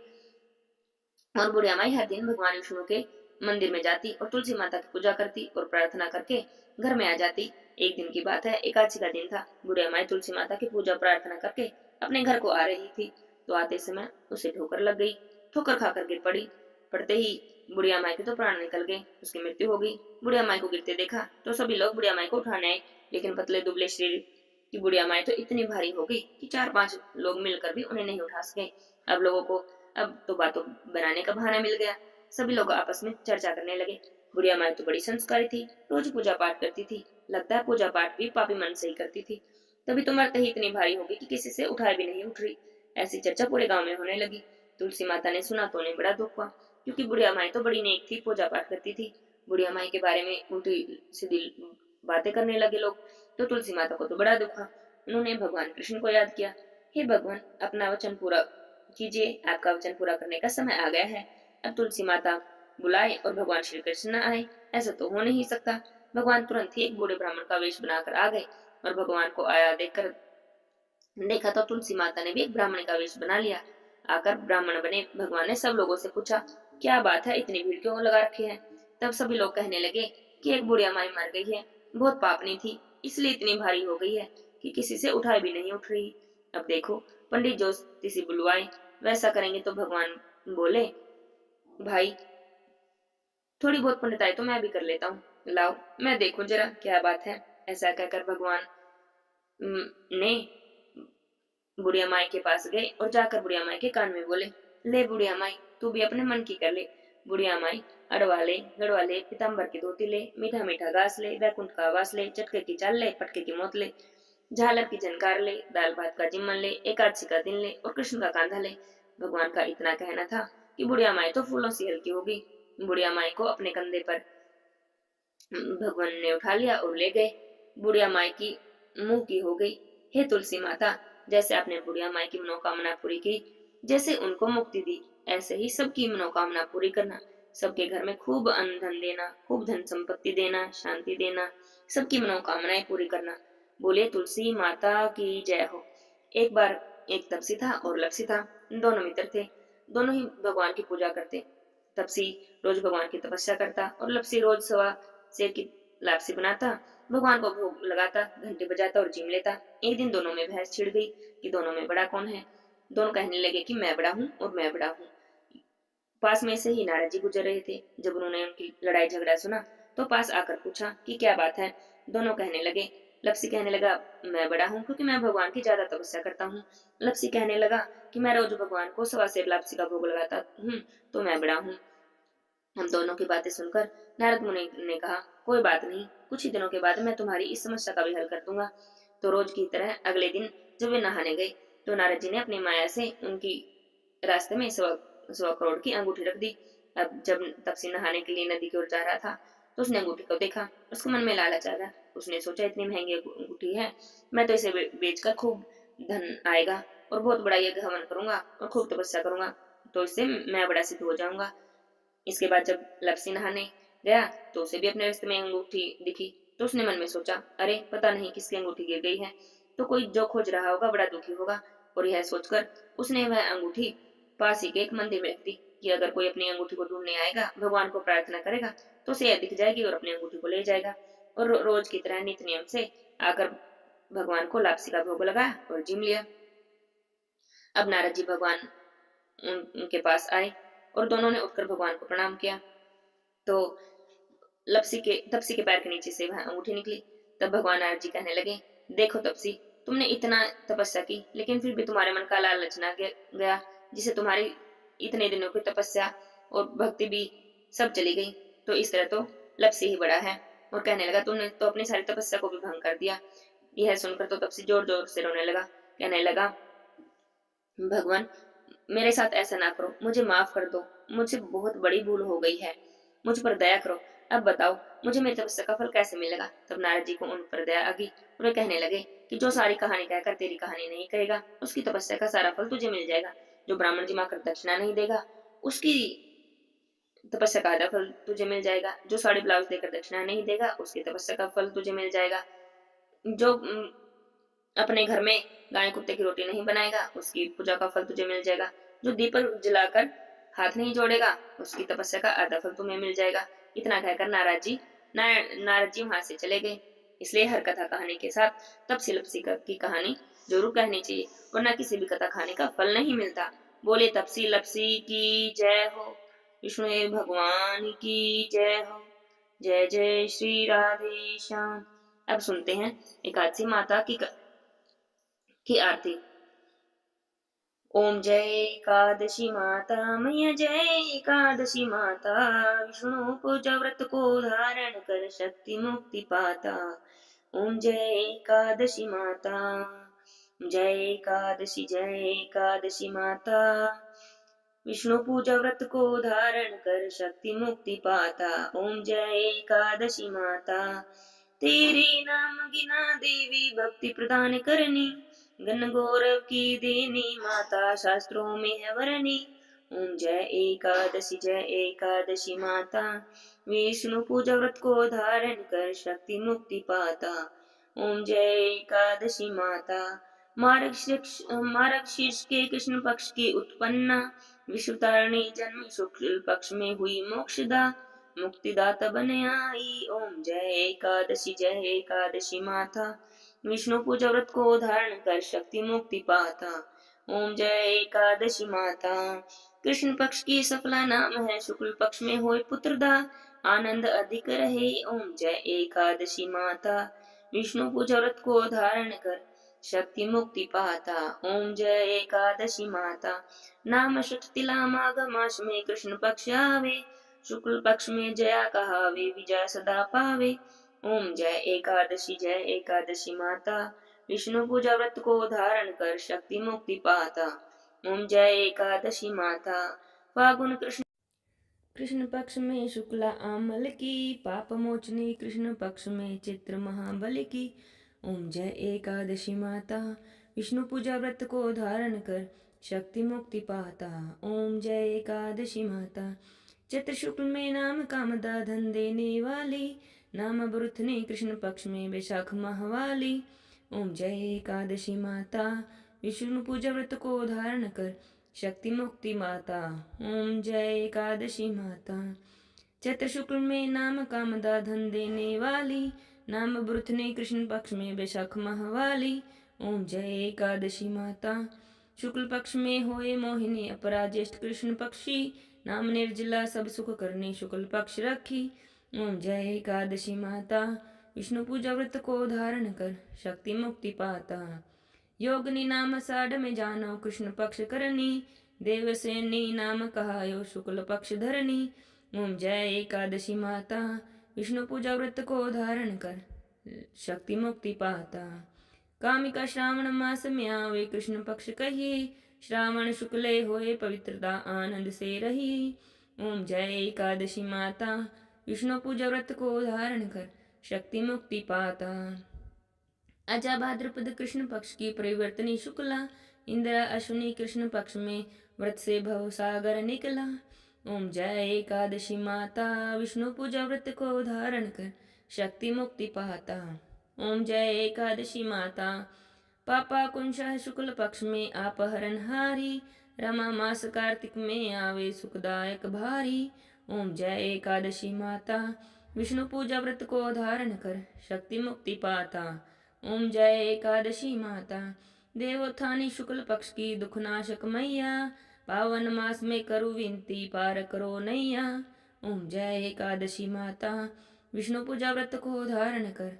और बुढ़िया माई हर दिन भगवान विष्णु के मंदिर में जाती और तुलसी माता की पूजा करती और प्रार्थना करके घर में आ जाती। एक दिन की बात है, एकादशी का दिन था। बुढ़िया माई तुलसी माता की पूजा प्रार्थना करके अपने घर को आ रही थी तो आते समय उसे ठोकर लग गई। ठोकर खाकर गिर पड़ी। पड़ते ही बुढ़िया माई के तो प्राण निकल गए, उसकी मृत्यु हो गई। बुढ़िया माई को गिरते देखा तो सभी लोग बुढ़िया माई को उठाने आए, लेकिन पतले दुबले शरीर की बुढ़िया माई तो इतनी भारी हो गई कि 4-5 लोग मिलकर भी उन्हें नहीं उठा सके। अब लोगों को अब तो बातों बनाने का बहाना मिल गया। सभी लोग आपस में चर्चा करने लगे, बुढ़िया माई तो बड़ी संस्कारी थी, रोज पूजा पाठ करती थी, लगता है पूजा पाठ भी पापी मन से ही करती थी, तभी तो मरते ही इतनी भारी हो गई कि किसी से उठाए भी नहीं उठ रही। ऐसी चर्चा पूरे गांव में होने लगी। तुलसी माता ने सुना तो उन्हें बड़ा दुख हुआ, क्योंकि बुढ़िया माई तो बड़ी नेक थी, पूजा पाठ करती थी। बुढ़िया माई के बारे में उल्टी सीधी बातें करने लगे लोग, तो तुलसी माता को तो बड़ा दुख हुआ। उन्होंने भगवान कृष्ण को याद किया, हे भगवान अपना वचन पूरा कीजिए, आपका वचन पूरा करने का समय आ गया है। अब तुलसी माता बुलाए और भगवान श्री कृष्ण न आए, ऐसा तो हो नहीं सकता। भगवान तुरंत ही एक बूढ़े ब्राह्मण का वेश बनाकर आ गए और भगवान को आया देखकर देखा तो तुलसी माता ने भी एक ब्राह्मण का वेश बना लिया। आकर ब्राह्मण बने भगवान ने सब लोगों से पूछा, क्या बात है इतनी भीड़ क्यों लगा रखी है। तब सभी लोग कहने लगे कि एक बुढ़िया माई मर गई है, बहुत पापनी थी, इसलिए इतनी भारी हो गई है कि किसी से उठाई भी नहीं उठ रही। अब देखो पंडित ज्योतिषी बुलवाए, वैसा करेंगे। तो भगवान बोले, भाई थोड़ी बहुत पुण्यताई तो मैं भी कर लेता हूँ, लाओ मैं देखूं जरा क्या बात है। ऐसा कहकर भगवान ने बुढ़िया माई के पास गए और जाकर बुढ़िया माई के कान में बोले, ले बुढ़िया माई तू भी अपने मन की कर ले। बुढ़िया माई अड़वा ले, गड़वा ले, पीताम्बर की धोती ले, मीठा मीठा घास ले, वैकुंठ का आवास ले, चटके की चाल ले, पटके की मौत ले, झालर की झनकार ले, दाल भात का जिम्मन ले, एकादशी का दिन ले और कृष्ण का कांधा ले। भगवान का इतना कहना था कि बुढ़िया माई तो फूलों से हल्की हो गई। बुढ़िया माई को अपने कंधे पर भगवान ने उठा लिया और ले गए। बुढ़िया माई की मुंह की हो गई, हे तुलसी माता, जैसे आपने बुढ़िया माई की मनोकामना पूरी की, जैसे उनको मुक्ति दी, ऐसे ही सबकी मनोकामना पूरी करना। सबके घर में खूब अन्न धन देना, खूब धन संपत्ति देना, शांति देना, सबकी मनोकामनाएं पूरी करना। बोले तुलसी माता की जय हो। एक बार एक तपसी था और लपसी था, दोनों मित्र थे। दोनों ही भगवान की पूजा करते। तपसी रोज भगवान की तपस्या करता और लपसी रोज सवा शेर की लापसी बनाता, भगवान को भोग लगाता, घंटी बजाता और जीम लेता। एक दिन दोनों में बहस छिड़ गई कि दोनों में बड़ा कौन है। दोनों कहने लगे कि मैं बड़ा हूँ और मैं बड़ा हूँ। पास में से ही नारद जी गुजर रहे थे। जब उन्होंने उनकी लड़ाई झगड़ा सुना तो पास आकर पूछा कि क्या बात है। दोनों कहने लगे, लपसी कहने लगा मैं बड़ा हूँ क्योंकि मैं भगवान की ज्यादा तपस्या करता हूँ। लपसी कहने लगा कि मैं रोज भगवान को सवा शेर लापसी का भोग लगाता हूँ तो मैं बड़ा हूँ। हम दोनों की बातें सुनकर नारद मुनि ने कहा, कोई बात नहीं, कुछ ही दिनों के बाद मैं तुम्हारी इस समस्या का भी हल कर दूंगा। तो रोज की तरह अगले दिन जब वे नहाने गए तो नारद जी ने अपनी माया से उनकी रास्ते में 100 करोड़ की अंगूठी रख दी। अब जब तपसी नहाने के लिए नदी की ओर जा रहा था तो उसने अंगूठी को देखा। उसके मन में लालच आ गया। उसने सोचा इतनी महंगी अंगूठी है, मैं तो इसे बेचकर खूब धन आएगा और बहुत बड़ा यज्ञ हवन करूंगा और खूब तपस्या करूंगा तो इससे मैं बड़ा सिद्ध हो जाऊंगा। इसके बाद जब लपसी नहाने गया तो उसे भी अपने रास्ते में अंगूठी दिखी। तो उसने मन में सोचा, अरे पता नहीं किसकी अंगूठी गिर गई है, तो कोई जो खोज रहा होगा बड़ा दुखी होगा। और यह सोचकर उसने वह अंगूठी पास ही के एक मंदिर में रख दी कि अगर कोई अपनी अंगूठी को ढूंढने आएगा, भगवान को प्रार्थना करेगा तो उसे यह दिख जाएगी और अपनी अंगूठी को ले जाएगा। और रोज की तरह नित्य नियम से आकर भगवान को लापसी का भोग लगाया और जिम लिया। अब नारद जी भगवान उनके पास आए और दोनों ने उठकर भगवान को प्रणाम किया। तो तपसी के पैर के नीचे से वह अंगूठी निकली। तब भगवान नारद जी कहने लगे, देखो तपसी, तुमने इतना तपस्या की लेकिन फिर भी तुम्हारे मन का लालच ना गया, जिसे तुम्हारी इतने दिनों की तपस्या और भक्ति भी सब चली गई। तो इस तरह तो लपसी ही बड़ा है। और कहने लगा, तुमने तो अपनी सारी तपस्या को भी भंग कर दिया। यह सुनकर तो तपसी जोर जोर से रोने लगा। कहने लगा, भगवान मेरे साथ ऐसा ना करो, मुझे माफ कर दो, मुझसे बहुत बड़ी भूल हो गई है, मुझ पर दया करो। अब बताओ मुझे मेरी तपस्या का फल कैसे मिलेगा। तब नारद जी को उन पर दया आ गई और वे कहने लगे कि जो सारी कहानी कहकर तेरी कहानी नहीं करेगा उसकी तपस्या का सारा फल तुझे मिल जाएगा। जो ब्राह्मण जी माकर दक्षिणा नहीं देगा उसकी तपस्या का आधा फल तुझे मिल जाएगा। जो साड़ी ब्लाउज देकर दक्षिणा नहीं देगा उसकी तपस्या का फल तुझे मिल जाएगा। जो अपने घर में गाय कुत्ते की रोटी नहीं बनाएगा उसकी पूजा का फल तुझे मिल जाएगा। जो दीपक जलाकर हाथ नहीं जोड़ेगा उसकी तपस्या का आधा फल तुम्हें मिल जाएगा। इतना कहकर नारद जी वहां से चले गए। इसलिए हर कथा कहानी के साथ तपसी लपसी की कहानी जरूर कहनी चाहिए, वरना किसी भी कथा कहानी का फल नहीं मिलता। बोले तपसी लपसी की जय हो, विष्णु भगवान की जय हो, जय जय श्री राधे श्याम। अब सुनते हैं एकादशी माता की आरती। ओम जय एकादशी माता मैया, जय एकादशी माता, विष्णु पूजा व्रत को धारण कर शक्ति मुक्ति पाता। ओम जय एकादशी माता, जय एकादशी माता, विष्णु पूजा व्रत को धारण कर शक्ति मुक्ति पाता। ओम जय एकादशी माता, तेरे नाम गिना देवी भक्ति प्रदान करनी, गण गौरव की देनी माता शास्त्रों में है वरनी। ओम जय एकादशी माता, विष्णु पूजा व्रत को धारण कर शक्ति मुक्ति पाता। ओम जय एकादशी माता, मार्गशीर्ष के कृष्ण पक्ष की उत्पन्ना, विश्वतारिणी जन्म शुक्ल पक्ष में हुई मोक्षदा, मुक्तिदाता बन आई। ओम जय एकादशी माता, विष्णु पूजा व्रत को धारण कर शक्ति मुक्ति पाता। ओम जय एकादशी माता, कृष्ण पक्ष की सफला नाम है, शुक्ल पक्ष में होए पुत्रदा, आनंद अधिक रहे। ओम जय एकादशी माता, विष्णु पूजा व्रत को धारण कर शक्ति मुक्ति पाता। ओम जय एकादशी माता, नाम षठ तिला माघ मास में कृष्ण पक्ष आवे, शुक्ल पक्ष में जया कहावे, विजय सदा पावे। ओम जय एकादशी माता, विष्णु पूजा व्रत को धारण कर शक्ति मुक्ति पाता। ओम जय एकादशी माता, फागुन कृष्ण पक्ष में शुक्ला आमल की, पाप मोचनी कृष्ण पक्ष में चित्र महाबल की। ओम जय एकादशी माता, विष्णु पूजा व्रत को धारण कर शक्ति मुक्ति पाता। ओम जय एकादशी माता, चैत्र शुक्ल में नाम कामदा धन देने वाली, नाम बरुथने कृष्ण पक्ष में वैशाख माहवाली। ओम जय एकादशी माता, विष्णु पूजा व्रत को धारण कर शक्ति मुक्ति माता। ओम जय एकादशी माता, चैत्र शुक्ल में नाम कामदा धन देने वाली, नाम बरुथने कृष्ण पक्ष में वैशाख माहवाली। ओम जय एकादशी माता, शुक्ल पक्ष में होए मोहिनी अपरा ज्येष्ठ कृष्ण पक्षी, नाम निर्जला सब सुख करने शुक्ल पक्ष रखी। ओम जय एकादशी माता, विष्णु पूजा व्रत को धारण कर शक्ति मुक्ति पाता। योगनी नाम साढ़ में जानो कृष्ण पक्ष करनी, देवसेनी नाम कहायो शुक्ल पक्ष धरनी। ओम जय एकादशी माता, विष्णु पूजा व्रत को धारण कर शक्ति मुक्ति पाता। कामिका श्रावण मास में आवे कृष्ण पक्ष कही, श्रावण शुक्ले होए पवित्रता आनंद से रही। ओम जय एकादशी माता, विष्णु पूजा व्रत को धारण कर शक्ति मुक्ति पाता। अजा भाद्रपद कृष्ण पक्ष की परिवर्तनी शुक्ला, इंदिरा अश्विनी कृष्ण पक्ष में व्रत से भव सागर निकला। ओम जय एकादशी माता, विष्णु पूजा व्रत को धारण कर शक्ति मुक्ति पाता। ओम जय एकादशी माता, पापा कुंशा शुक्ल पक्ष में आपहरण हारी, रमा मास कार्तिक में आवे सुखदायक भारी। ओम जय एकादशी माता, विष्णु पूजा व्रत को धारण कर शक्ति मुक्ति पाता। ओम जय एकादशी माता, देवोत्थानी शुक्ल पक्ष की दुखनाशक मैया, पावन मास में करो विनती पार करो नैया। ओम जय एकादशी माता, विष्णु पूजा व्रत को धारण कर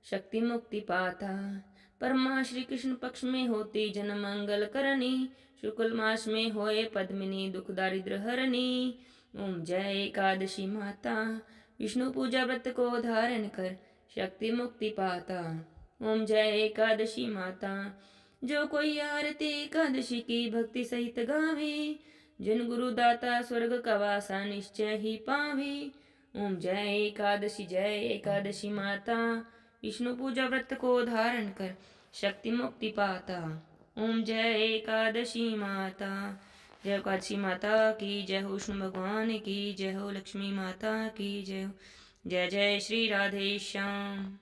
शक्ति मुक्ति पाता। परमा श्री कृष्ण पक्ष में होती जन मंगल करनी, शुक्ल मास में होए पद्मिनी दुख दारिद्र हरनी। ओम जय एकादशी माता, विष्णु पूजा व्रत को धारण कर शक्ति मुक्ति पाता। ओम जय एकादशी माता, जो कोई आरती एकादशी की भक्ति सहित गावे, जिन गुरु दाता स्वर्ग का वासा निश्चय ही पावे। ओम जय एकादशी माता, विष्णु पूजा व्रत को धारण कर शक्ति मुक्ति पाता। ओम जय एकादशी माता, जय एकादशी माता की जय हो, विष्णु भगवान की जय हो, लक्ष्मी माता की जय हो। जय जय श्री राधे श्याम।